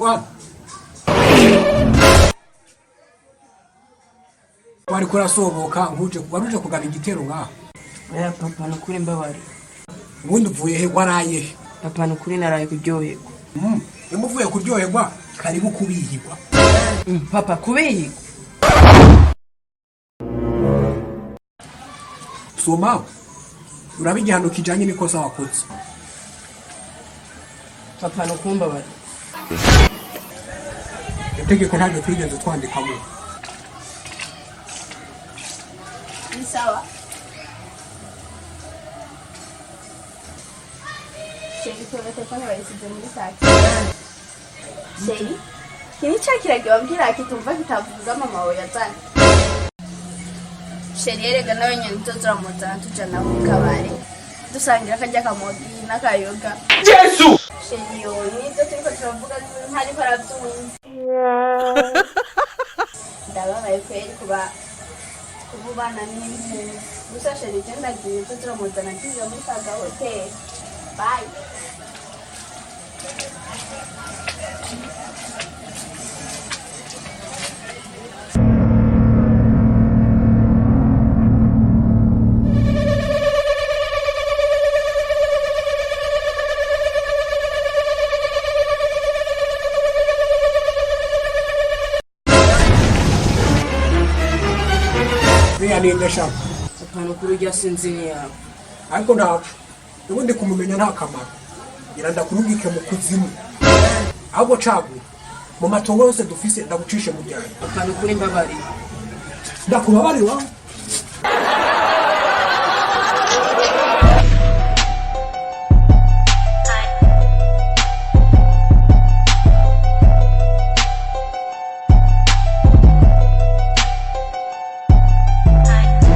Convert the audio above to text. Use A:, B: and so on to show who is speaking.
A: What? Wari kurasoboka waruje kugaba igitero ngaho.
B: Oya papa nukuri mbabari.
A: Ubundi uvuye he waraye?
B: Papa nukuri naraye kuryoherwa.
A: Yamuvuye kuryoherwa karibu kubihirwa.
B: Papa kubihirwa.
A: Soma. Urabigihano kijanye nikosa wakoze.
B: Papa nukumbabari.
A: Itegeko ntabwo twigeze twandikamo.
C: Ni sawa. Sheri kwa telefone bayisize muri sake. Sheri? Kini chakiragiye wabwira akitumva kitavuga mama wawe yazana. Sheri erega nawe nyine tuzoramuzana tujana mu kabare. Dusangira kajya kamodi n'akayoga.
A: Yesu!
C: Sheri yo nibyo turiko turavuga ntari parabyumva. Ndababaye kweri kubana n'impunzi. Gusa Sheri genda giye tuzoramuzana kiza muri Saga Hotel. Bye.
A: Niyandesha.
B: Papa nukuri rya sinzini yawe.
A: Ariko ntacu. Ubundi kumumenya nta kamaro. Iranda kurungike mu kuzimu. Ahubwo cagu. Mu matongo yose dufise ndagucishe mu byaro.
B: Papa nukuri mbabari.
A: Ndakubabari wa.